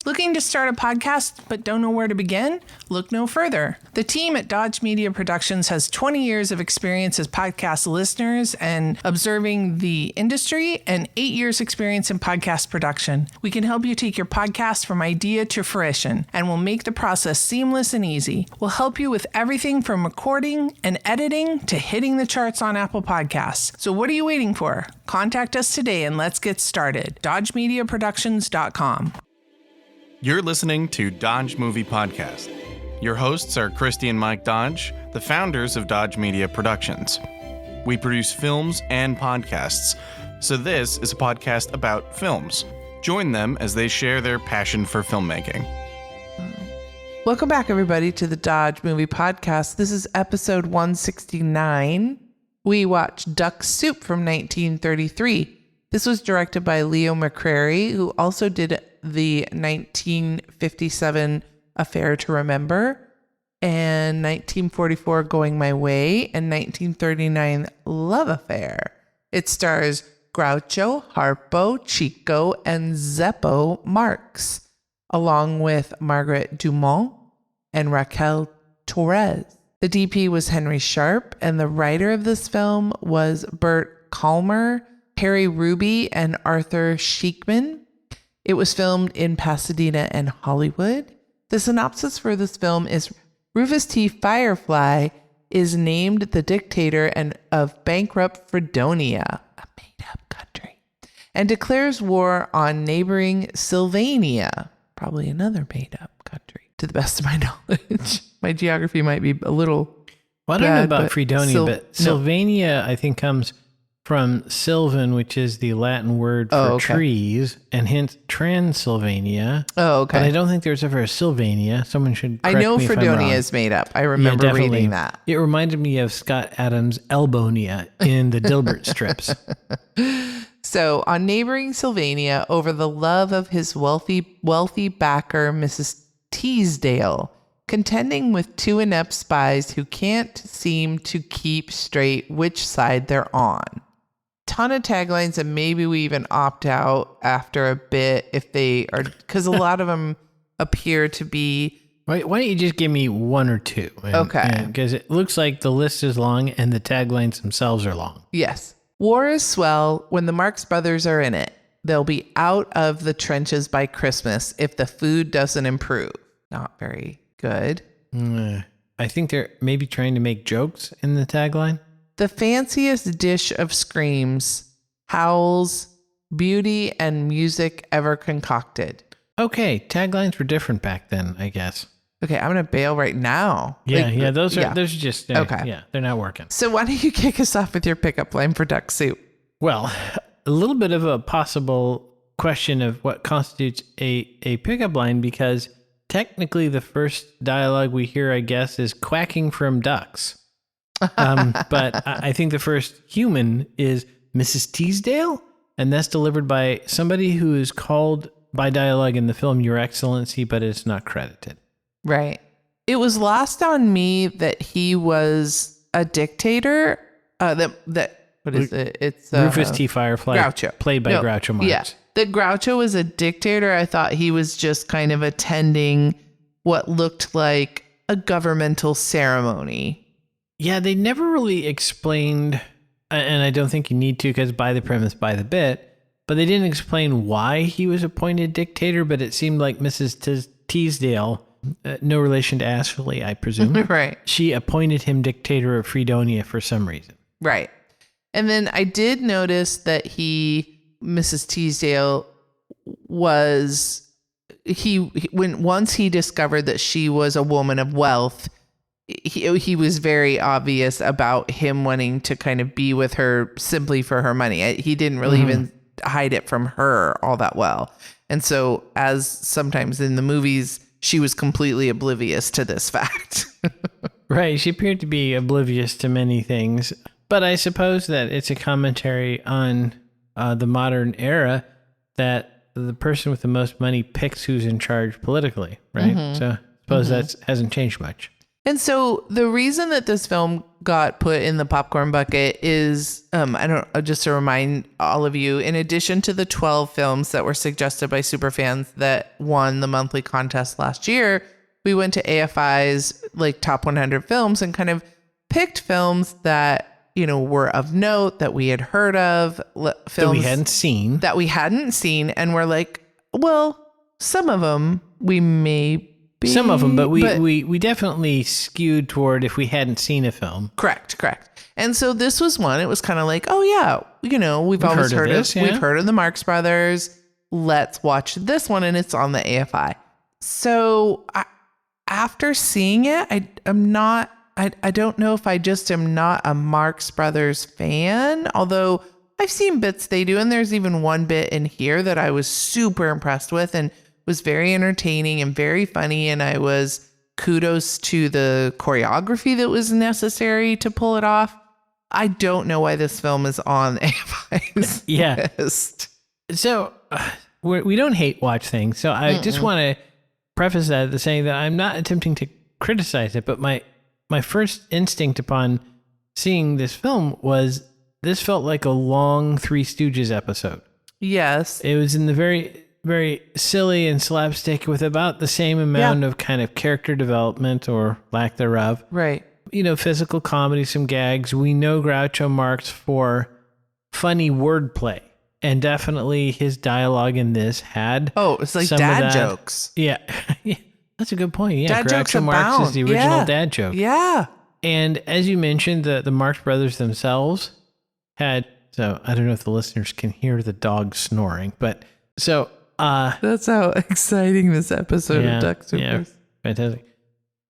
Looking to start a podcast but don't know where to begin? Look no further. The team at Dodge Media Productions has 20 years of experience as podcast listeners and observing the industry and 8 years experience in podcast production. We can help you take your podcast from idea to fruition, and we'll make the process seamless and easy. We'll help you with everything from recording and editing to hitting the charts on Apple Podcasts. So what are you waiting for? Contact us today and let's get started. DodgeMediaProductions.com. You're listening to Dodge Movie Podcast. Your hosts are Christy and Mike Dodge, the founders of Dodge Media Productions. We produce films and podcasts, so this is a podcast about films. Join them as they share their passion for filmmaking. Welcome back, everybody, to the Dodge Movie Podcast. This is episode 169. We watched Duck Soup from 1933. This was directed by Leo McCrary, who also did the 1957 Affair to Remember, and 1944 Going My Way, and 1939 Love Affair. It stars Groucho, Harpo, Chico, and Zeppo Marx, along with Margaret Dumont and Raquel Torres. The DP was Henry Sharp, and the writer of this film was Bert Kalmer, Harry Ruby, and Arthur Sheikman. It was filmed in Pasadena and Hollywood. The synopsis for this film is Rufus T. Firefly is named the dictator and of bankrupt Freedonia, a made-up country, and declares war on neighboring Sylvania, probably another made-up country, to the best of my knowledge. My geography might be a little Well, I don't know about Freedonia, but no. Sylvania, I think, comes from Sylvan, which is the Latin word for trees, and hence Transylvania. Oh, okay. But I don't think there's ever a Sylvania. Someone should correct I know me if I'm Freedonia wrong. is made up. I remember reading that. It reminded me of Scott Adams' Elbonia in the Dilbert strips. So, on neighboring Sylvania, over the love of his wealthy backer, Mrs. Teasdale, contending with two inept spies who can't seem to keep straight which side they're on. Ton of taglines, and maybe we even opt out after a bit if they are, because a lot of them appear to be. Why don't you just give me one or two? Okay. Because it looks like the list is long and the taglines themselves are long. Yes. War is swell when the Marx brothers are in it. They'll be out of the trenches by Christmas if the food doesn't improve. Not very good. I think they're maybe trying to make jokes in the tagline. The fanciest dish of screams, howls, beauty, and music ever concocted. Okay, taglines were different back then, I guess. Okay, I'm going to bail right now. Those are just okay. Yeah, they're not working. So why don't you kick us off with your pickup line for Duck Soup? Well, a little bit of a possible question of what constitutes a pickup line, because technically the first dialogue we hear, I guess, is quacking from ducks. But I think the first human is Mrs. Teasdale, and that's delivered by somebody who is called by dialogue in the film Your Excellency, but it's not credited. Right. It was lost on me that he was a dictator. What is it? It's Rufus T. Firefly, Groucho, played by Groucho Marx. Yeah, that Groucho was a dictator. I thought he was just kind of attending what looked like a governmental ceremony. Yeah, they never really explained, and I don't think you need to, because by the premise, by the bit, but they didn't explain why he was appointed dictator, but it seemed like Mrs. Teasdale, no relation to Ashley, I presume. Right. She appointed him dictator of Freedonia for some reason. Right. And then I did notice that Mrs. Teasdale once he discovered that she was a woman of wealth, he was very obvious about him wanting to kind of be with her simply for her money. He didn't really even hide it from her all that well. And so, as sometimes in the movies, she was completely oblivious to this fact. Right. She appeared to be oblivious to many things. But I suppose that it's a commentary on the modern era that the person with the most money picks who's in charge politically, right? So I suppose that hasn't changed much. And so the reason that this film got put in the popcorn bucket is, just to remind all of you, in addition to the 12 films that were suggested by superfans that won the monthly contest last year, we went to AFI's like top 100 films and kind of picked films that, were of note, that we had heard of, films that we hadn't seen. And we're like, well, some of them we may be. Some of them, but we definitely skewed toward if we hadn't seen a film. Correct. And so this was one. It was kind of like, oh yeah, we've always heard of yeah. We've heard of the Marx Brothers. Let's watch this one, and it's on the AFI. So after seeing it, I don't know if I just am not a Marx Brothers fan, although I've seen bits they do, and there's even one bit in here that I was super impressed with and was very entertaining and very funny, and I was kudos to the choreography that was necessary to pull it off. I don't know why this film is on AFI's list. So we don't hate watch things, so I just want to preface that with saying that I'm not attempting to criticize it, but my first instinct upon seeing this film was this felt like a long Three Stooges episode. Yes. It was in the very, very silly and slapstick with about the same amount of kind of character development or lack thereof. Right. Physical comedy, some gags. We know Groucho Marx for funny wordplay. And definitely his dialogue in this had it's like dad jokes. Yeah. That's a good point. Yeah, dad jokes Groucho Marx abound. is the original dad joke. Yeah. And as you mentioned, the Marx Brothers themselves had, so I don't know if the listeners can hear the dog snoring, but so... that's how exciting this episode of Duck Soup is. Fantastic.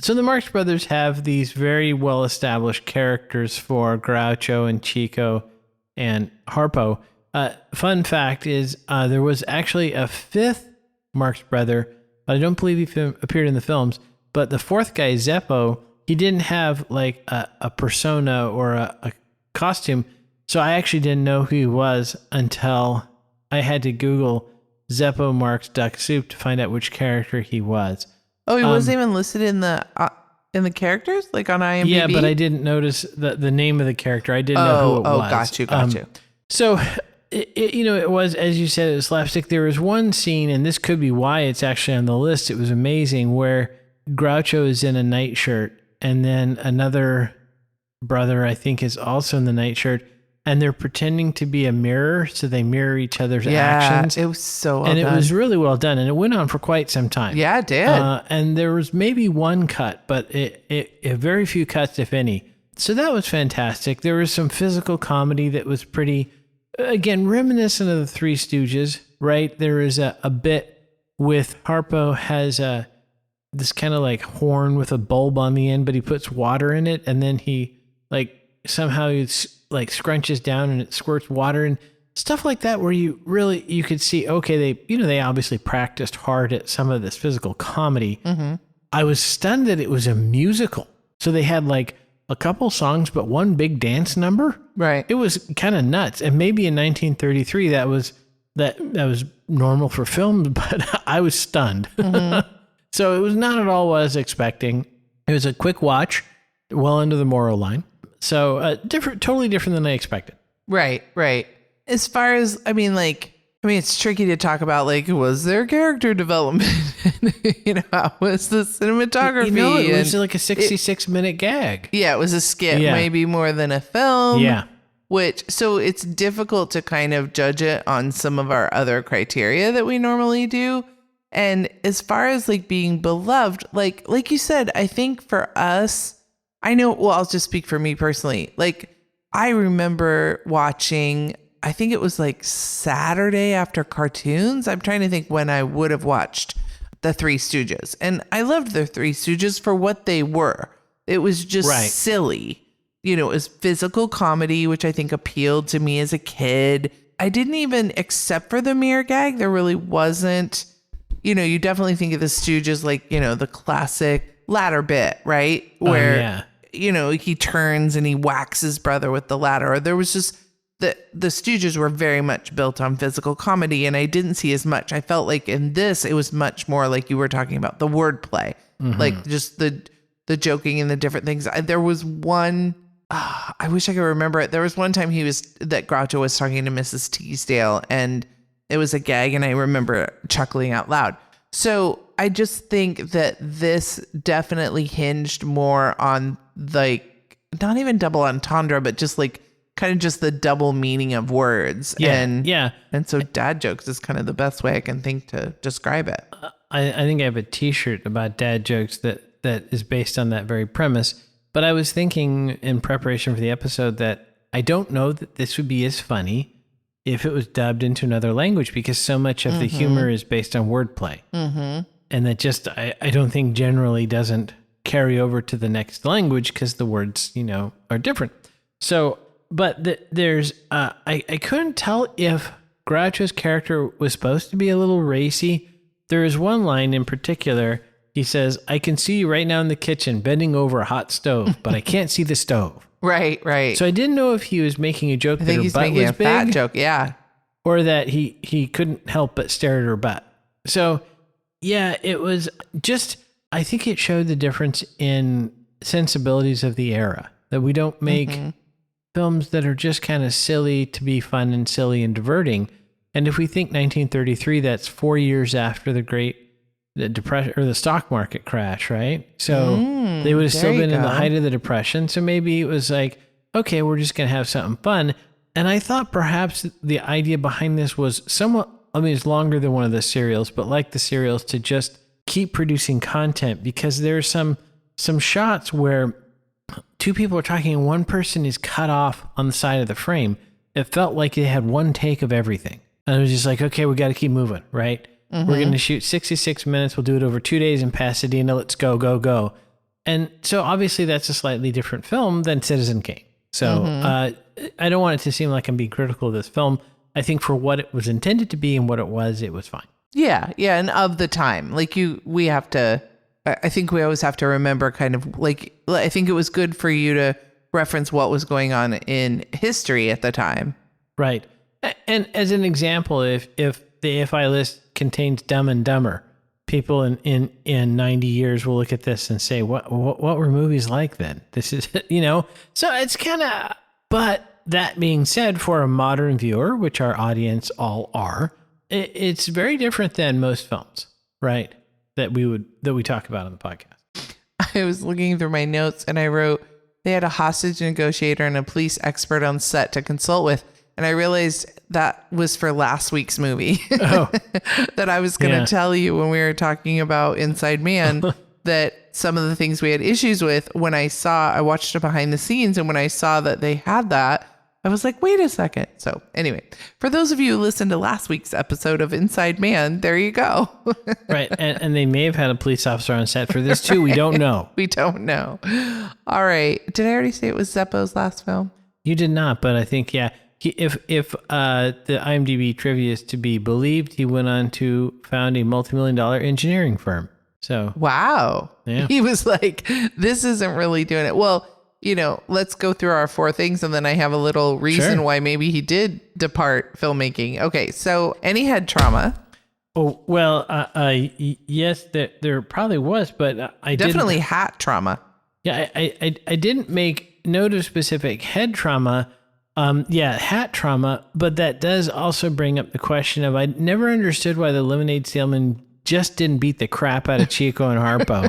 So the Marx Brothers have these very well-established characters for Groucho and Chico and Harpo. Fun fact is there was actually a fifth Marx brother, but I don't believe he appeared in the films. But the fourth guy, Zeppo, he didn't have like a persona or a costume. So I actually didn't know who he was until I had to Google Zeppo Marx Duck Soup to find out which character he was. Oh, he wasn't even listed in the characters, like on IMDb? Yeah, but I didn't notice the name of the character. I didn't know who it was. Got you. So, it was, as you said, it was slapstick. There was one scene, and this could be why it's actually on the list. It was amazing, where Groucho is in a nightshirt, and then another brother, I think, is also in the nightshirt, and they're pretending to be a mirror, so they mirror each other's actions. It was so well done. And it was really well done, and it went on for quite some time. Yeah, it did. And there was maybe one cut, but it very few cuts, if any. So that was fantastic. There was some physical comedy that was pretty, again, reminiscent of the Three Stooges, right? There is a bit with Harpo has this kind of like horn with a bulb on the end, but he puts water in it, and then he somehow like scrunches down and it squirts water and stuff like that, where you could see, okay, they obviously practiced hard at some of this physical comedy. Mm-hmm. I was stunned that it was a musical. So they had like a couple songs, but one big dance number. Right. It was kind of nuts. And maybe in 1933 that was normal for films, but I was stunned. Mm-hmm. So it was not at all what I was expecting. It was a quick watch, well into the moral line. So totally different than I expected. Right. As far as, it's tricky to talk about, like, was there character development? How was the cinematography? It was like a 66-minute gag. Yeah, it was a skit, maybe more than a film. Yeah. So it's difficult to kind of judge it on some of our other criteria that we normally do. And as far as like being beloved, like you said, I think for us, I'll just speak for me personally. Like, I remember watching, I think it was like Saturday after cartoons. I'm trying to think when I would have watched the Three Stooges. And I loved the Three Stooges for what they were. It was just silly. It was physical comedy, which I think appealed to me as a kid. I didn't even, except for the mirror gag, there really wasn't, you definitely think of the Stooges like, the classic ladder bit, right? Where, he turns and he whacks his brother with the ladder. Or there was just, the Stooges were very much built on physical comedy, and I didn't see as much. I felt like in this, it was much more like you were talking about, the wordplay. Mm-hmm. Like just the the joking and the different things. There was one, I wish I could remember it. There was one time that Groucho was talking to Mrs. Teasdale, and it was a gag, and I remember chuckling out loud. So I just think that this definitely hinged more on like, not even double entendre, but just like kind of just the double meaning of words. And so dad jokes is kind of the best way I can think to describe it. I think I have a t-shirt about dad jokes that is based on that very premise. But I was thinking in preparation for the episode that I don't know that this would be as funny if it was dubbed into another language, because so much of the humor is based on wordplay. And that just, I don't think generally doesn't carry over to the next language because the words, are different. So, but there's, I couldn't tell if Groucho's character was supposed to be a little racy. There is one line in particular. He says, "I can see you right now in the kitchen bending over a hot stove, but I can't see the stove." Right. So I didn't know if he was making a joke that her butt was big, fat joke, yeah, or that he couldn't help but stare at her butt. So yeah, it was just, I think it showed the difference in sensibilities of the era, that we don't make films that are just kind of silly to be fun and silly and diverting. And if we think 1933, that's 4 years after the depression or the stock market crash, right? So they would have still been in the height of the depression. So maybe it was like, okay, we're just going to have something fun. And I thought perhaps the idea behind this was somewhat, it's longer than one of the serials, but like the serials, to just keep producing content, because there's some shots where two people are talking and one person is cut off on the side of the frame. It felt like they had one take of everything. And it was just like, okay, we got to keep moving, right? We're going to shoot 66 minutes. We'll do it over 2 days in Pasadena. Let's go, go, go. And so obviously that's a slightly different film than Citizen Kane. So I don't want it to seem like I'm being critical of this film. I think for what it was intended to be and what it was fine. Yeah. And of the time, I think we always have to remember kind of like, I think it was good for you to reference what was going on in history at the time. Right. And as an example, if the AFI list contains Dumb and Dumber, people in 90 years will look at this and say, what were movies like then? This is, so it's kind of, but that being said, for a modern viewer, which our audience all are, it's very different than most films, right? That we talk about on the podcast. I was looking through my notes and I wrote, they had a hostage negotiator and a police expert on set to consult with. And I realized that was for last week's movie that I was going to tell you when we were talking about Inside Man, that some of the things we had issues with, when I watched it behind the scenes, and when I saw that they had that, I was like, wait a second. So anyway, for those of you who listened to last week's episode of Inside Man, there you go. Right. And they may have had a police officer on set for this too. We don't know. We don't know. All right. Did I already say it was Zeppo's last film? You did not, but I think, if the IMDb trivia is to be believed, he went on to found a multi-million-dollar engineering firm. So wow. Yeah. He was like, this isn't really doing it. Well, let's go through our 4 things, and then I have a little reason why maybe he did depart filmmaking. Okay, so any head trauma? Oh, well, yes, there probably was, but I definitely hat trauma. Yeah, I didn't make note of specific head trauma. Hat trauma, but that does also bring up the question of, I never understood why the lemonade salesman just didn't beat the crap out of Chico and Harpo.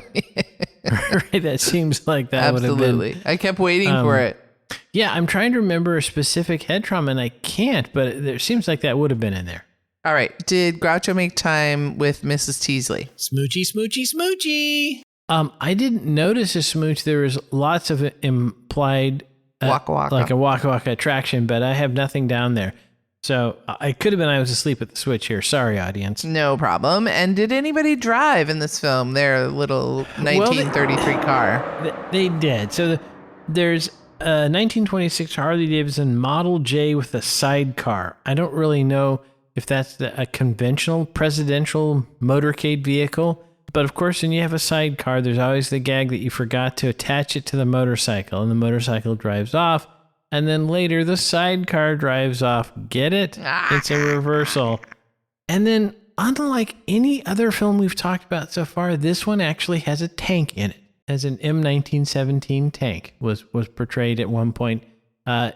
Right? That seems like that would have been. Absolutely. I kept waiting for it. Yeah, I'm trying to remember a specific head trauma and I can't, but it seems like that would have been in there. All right. Did Groucho make time with Mrs. Teasdale? Smoochie, smoochie, smoochie. I didn't notice a smooch. There was lots of implied waka waka, like a waka waka attraction, but I have nothing down there. So I could have been, I was asleep at the switch here. Sorry, audience. No problem. And did anybody drive in this film? Their little 1933 car. They did. So there's a 1926 Harley Davidson Model J with a sidecar. I don't really know if that's a conventional presidential motorcade vehicle. But of course, when you have a sidecar, there's always the gag that you forgot to attach it to the motorcycle, and the motorcycle drives off. And then later, the sidecar drives off. Get it? It's a reversal. And then, unlike any other film we've talked about so far, this one actually has a tank in it. as an M1917 tank was portrayed at one point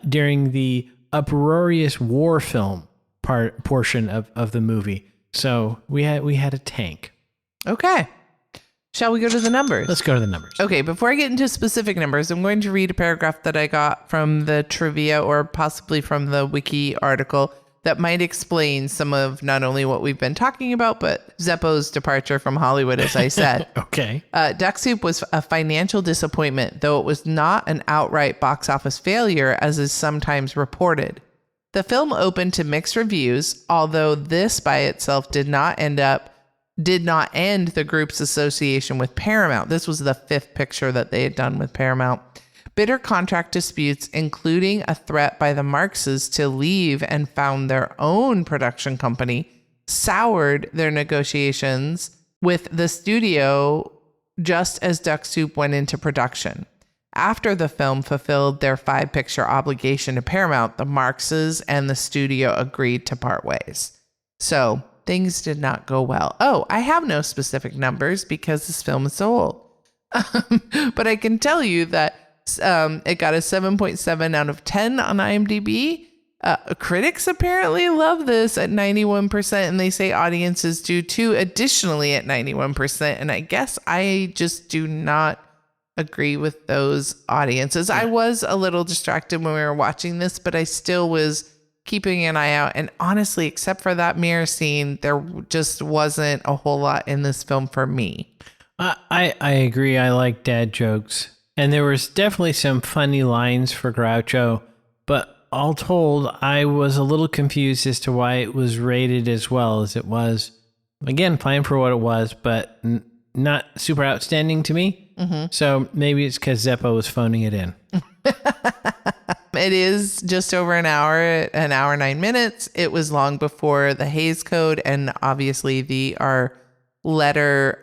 during the uproarious war film portion of the movie. So we had a tank. Okay. Shall we go to the numbers? Let's go to the numbers. Okay, before I get into specific numbers, I'm going to read a paragraph that I got from the trivia or possibly from the wiki article that might explain some of not only what we've been talking about, but Zeppo's departure from Hollywood, as I said. Okay. Duck Soup was a financial disappointment, though it was not an outright box office failure, as is sometimes reported. The film opened to mixed reviews, although this by itself did not end the group's association with Paramount. This was the fifth picture that they had done with Paramount. Bitter contract disputes, including a threat by the Marxes to leave and found their own production company, soured their negotiations with the studio just as Duck Soup went into production. After the film fulfilled their 5-picture obligation to Paramount, the Marxes and the studio agreed to part ways. So things did not go well. Oh, I have no specific numbers because this film is so old. But I can tell you that it got a 7.7 out of 10 on IMDb. Critics apparently love this at 91%, and they say audiences do too, additionally at 91%. And I guess I just do not agree with those audiences. Yeah. I was a little distracted when we were watching this, but I still was keeping an eye out. And honestly, except for that mirror scene, there just wasn't a whole lot in this film for me. I agree. I like dad jokes. And there was definitely some funny lines for Groucho, but all told, I was a little confused as to why it was rated as well as it was. Again, fine for what it was, but not super outstanding to me. Mm-hmm. So maybe it's because Zeppo was phoning it in. It is just over an hour 9 minutes. It was long before the Hays Code and obviously our letter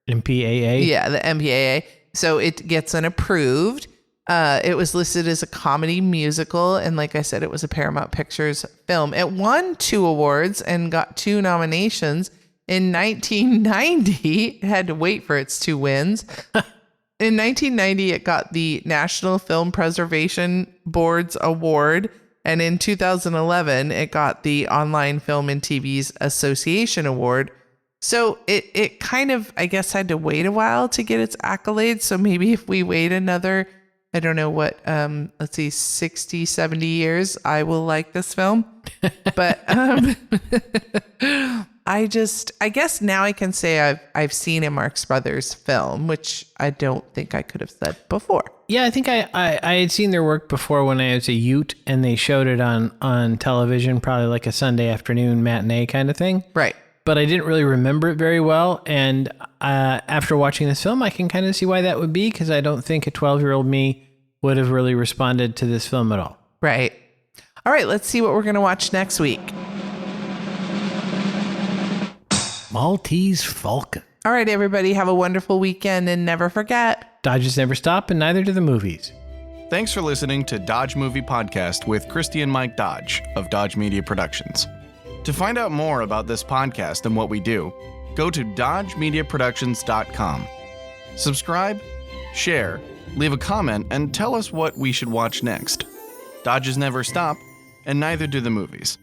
MPAA. Yeah, the MPAA. So it gets an approved. It was listed as a comedy musical. And like I said, it was a Paramount Pictures film. It won 2 awards and got 2 nominations. In 1990, it had to wait for its 2 wins. In 1990, it got the National Film Preservation Board's award. And in 2011, it got the Online Film and TV's Association Award. So it kind of, I guess, had to wait a while to get its accolades. So maybe if we wait another, I don't know what, 60, 70 years, I will like this film. But I guess now I can say I've seen a Marx Brothers film, which I don't think I could have said before. Yeah, I think I had seen their work before when I was a Ute, and they showed it on television, probably like a Sunday afternoon matinee kind of thing. Right. But I didn't really remember it very well. And after watching this film, I can kind of see why that would be, because I don't think a 12-year-old me would have really responded to this film at all. Right. All right, let's see what we're going to watch next week. Maltese Falcon. All right, everybody, have a wonderful weekend, and never forget, Dodges never stop, and neither do the movies. Thanks for listening to Dodge Movie Podcast with Christy and Mike Dodge of Dodge Media Productions. To find out more about this podcast and what we do, go to dodgemediaproductions.com. Subscribe, share, leave a comment, and tell us what we should watch next. Dodges never stop, and neither do the movies.